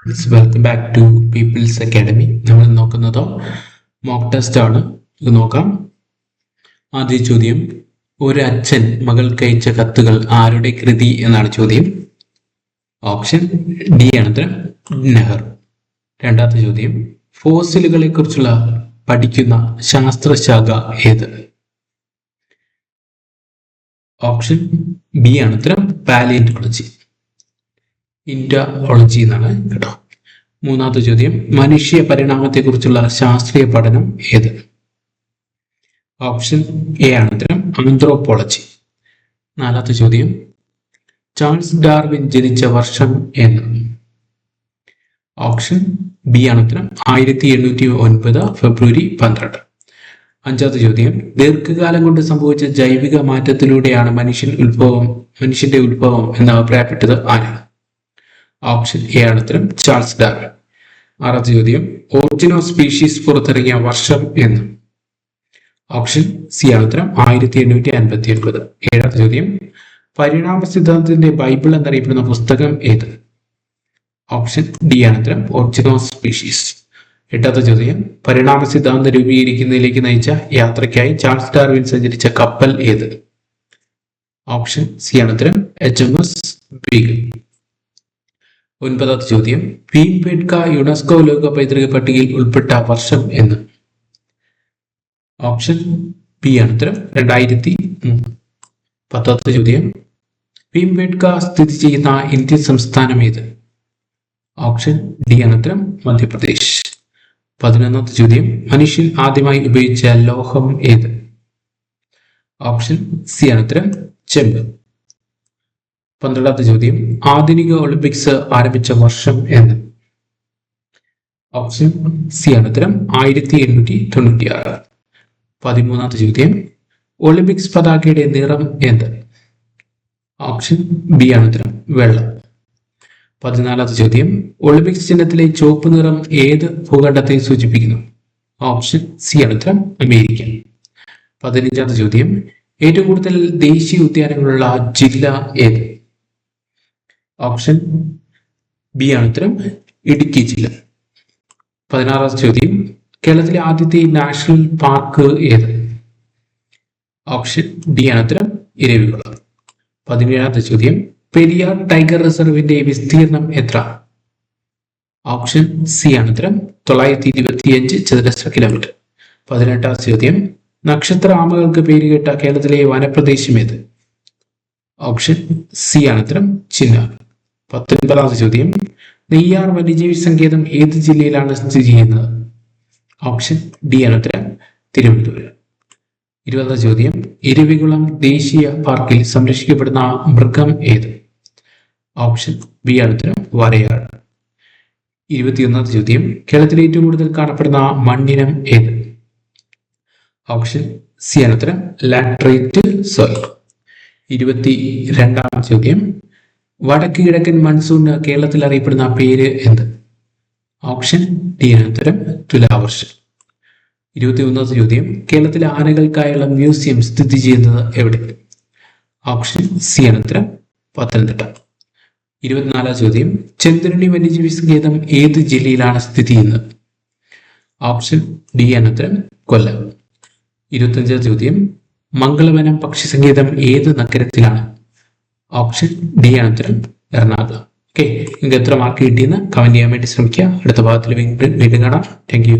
Welcome back to People's Academy. നമ്മൾ നോക്കുന്നത് mock test ആണ്. ഇത് നോക്കാം. ആദ്യ ചോദ്യം, ഒരു അച്ഛൻ മകൾക്ക് അയച്ച കത്തുകൾ ആരുടെ കൃതി എന്നാണ് ചോദ്യം. ഓപ്ഷൻ ഡി ആണ് ഉത്തരം, നെഹ്റു. രണ്ടാമത്തെ ചോദ്യം, ഫോസിലുകളെ കുറിച്ചുള്ള പഠിക്കുന്ന ശാസ്ത്രശാഖ ഏത്? ഓപ്ഷൻ ബി ആണ് ഉത്തരം, പാലിയോന്റോളജി, ഇൻഡോളജി എന്നാണ് കേട്ടോ. മൂന്നാമത്തെ ചോദ്യം, മനുഷ്യ പരിണാമത്തെ കുറിച്ചുള്ള ശാസ്ത്രീയ പഠനം ഏത്? ഓപ്ഷൻ എ ആണ് ഉത്തരം, ആന്ത്രോപോളജി. നാലാമത്തെ ചോദ്യം, ചാൾസ് ഡാർവിൻ ജനിച്ച വർഷം എന്ന്? ഓപ്ഷൻ ബി ആണ് ഉത്തരം, 1809 ഫെബ്രുവരി 12. അഞ്ചാമത്തെ ചോദ്യം, ദീർഘകാലം കൊണ്ട് സംഭവിച്ച ജൈവിക മാറ്റത്തിലൂടെയാണ് മനുഷ്യന്റെ ഉത്ഭവം എന്ന് അഭിപ്രായപ്പെട്ടത് ആര്? ഓപ്ഷൻ എ ആണ് ഉത്തരം, ചാൾസ് ഡാർവിൻ. ആറാമത്തെ ചോദ്യം, ഒറിജിൻ ഓഫ് സ്പീഷീസ് പുറത്തിറങ്ങിയ വർഷം എന്ന്? ഓപ്ഷൻ സി ആണ് ഉത്തരം, 1859. ഏഴാമത്തെ ചോദ്യം, പരിണാമ സിദ്ധാന്തത്തിന്റെ ബൈബിൾ എന്നറിയപ്പെടുന്ന പുസ്തകം ഏത്? ഓപ്ഷൻ ഡി ആണ് ഉത്തരം, ഒറിജിൻ ഓഫ് സ്പീഷീസ്. എട്ടാമത്തെ ചോദ്യം, പരിണാമ സിദ്ധാന്തം രൂപീകരിക്കുന്നതിലേക്ക് നയിച്ച യാത്രയ്ക്കായി ചാൾസ് ഡാർവിൻ സഞ്ചരിച്ച കപ്പൽ ഏത്? ഓപ്ഷൻ സി ആണ് ഉത്തരം, HMS ബീഗിൾ. ഒൻപതാമത്തെ ചോദ്യം, ഭീംബേട്ക യുനെസ്കോ ലോക പൈതൃക പട്ടികയിൽ ഉൾപ്പെട്ട വർഷം എന്ന്? ഓപ്ഷൻ ബി ആണ് ഉത്തരം, 2003. പത്താമത്തെ ചോദ്യം, ഭീംബേട്ക സ്ഥിതി ചെയ്യുന്ന ഇന്ത്യൻ സംസ്ഥാനം ഏത്? ഓപ്ഷൻ ഡി ആണ് ഉത്തരം, മധ്യപ്രദേശ്. 11ാമത്തെ ചോദ്യം, മനുഷ്യൻ ആദ്യമായി ഉപയോഗിച്ച ലോഹം ഏത്? ഓപ്ഷൻ സി ആണ് ഉത്തരം, ചെമ്പ്. 12ാമത്തെ ചോദ്യം, ആധുനിക ഒളിമ്പിക്സ് ആരംഭിച്ച വർഷം എന്ന്? ഓപ്ഷൻ സി ആണ് ഉത്തരം, 1896. 13ാമത്തെ ചോദ്യം, ഒളിമ്പിക്സ് പതാകയുടെ നിറം എന്ത്? ഓപ്ഷൻ ബി ആണ് ഉത്തരം, വെള്ള. 14ാമത്തെ ചോദ്യം, ഒളിമ്പിക്സ് ചിഹ്നത്തിലെ ചുവപ്പ് നിറം ഏത് ഭൂഖണ്ഡത്തെ സൂചിപ്പിക്കുന്നു? ഓപ്ഷൻ സി ആണ് ഉത്തരം, അമേരിക്ക. 15ാമത്തെ ചോദ്യം, ഏറ്റവും കൂടുതൽ ദേശീയ ഉദ്യാനങ്ങളുള്ള ജില്ല ഏത്? ഓപ്ഷൻ ബി ആണ് ഉത്തരം, ഇടുക്കി ജില്ല. 16ാമത്തെ ചോദ്യം, കേരളത്തിലെ ആദ്യത്തെ നാഷണൽ പാർക്ക് ഏത്? ഓപ്ഷൻ ഡി ആണ് ഉത്തരം, ഇരവികുളം. 17ാമത്തെ ചോദ്യം, പെരിയാർ ടൈഗർ റിസർവിന്റെ വിസ്തീർണം എത്ര? ഓപ്ഷൻ സി ആണ് ഉത്തരം, 925 ചതുരശ്ര കിലോമീറ്റർ. 18ാമത്തെ ചോദ്യം, നക്ഷത്ര ആമകൾക്ക് പേരുകേട്ട കേരളത്തിലെ വനപ്രദേശം ഏത്? ഓപ്ഷൻ സി ആണ് ഉത്തരം, ചിന്നാർ. 19ാമത്തെ ചോദ്യം, നെയ്യാർ വന്യജീവി സങ്കേതം ഏത് ജില്ലയിലാണ് സ്ഥിതി ചെയ്യുന്നത്? ഓപ്ഷൻ ഡി ആണ് ഉത്തരം, തിരുവനന്തപുരം. 20ാമത്തെ ചോദ്യം, ഇരവികുളം ദേശീയ പാർക്കിൽ സംരക്ഷിക്കപ്പെടുന്ന മൃഗം ഏത്? ഓപ്ഷൻ ബി ആണ് ഉത്തരം, വരയാട്. 21ാമത്തെ ചോദ്യം, കേരളത്തിൽ ഏറ്റവും കൂടുതൽ കാണപ്പെടുന്ന മണ്ണിനം ഏത്? ഓപ്ഷൻ സി ആണ് ഉത്തരം, ലാറ്ററൈറ്റ് സോയിൽ. 22ാമത്തെ ചോദ്യം, വടക്ക് കിഴക്കൻ മൺസൂൺ കേരളത്തിൽ അറിയപ്പെടുന്ന പേര് എന്ത്? ഓപ്ഷൻ ഡി ആണ് ഉത്തരം, തുലാവർഷം. 21ാമത്തെ ചോദ്യം, കേരളത്തിലെ ആനകൾക്കായുള്ള മ്യൂസിയം സ്ഥിതി ചെയ്യുന്നത് എവിടെ? ഓപ്ഷൻ സി ആണ് ഉത്തരം, പത്തനംതിട്ട. 24ാമത്തെ ചോദ്യം, ചെന്തുരുണി വന്യജീവി സങ്കേതം ഏത് ജില്ലയിലാണ് സ്ഥിതി ചെയ്യുന്നത്? ഓപ്ഷൻ ഡി ആണ് ഉത്തരം, കൊല്ലം. 25ാമത്തെ ചോദ്യം, മംഗളവനം പക്ഷി സങ്കേതം ഏത് നഗരത്തിലാണ്? ഓപ്ഷൻ ഡി ആണ് ഉത്തരം, എറണാകുളം. ഓക്കെ, നിങ്ങൾക്ക് എത്ര മാർക്ക് കിട്ടിയെന്ന് കമന്റ് ചെയ്യാൻ വേണ്ടി ശ്രമിക്കുക. അടുത്ത ഭാഗത്തിൽ വീണ്ടും കാണാം. Thank you.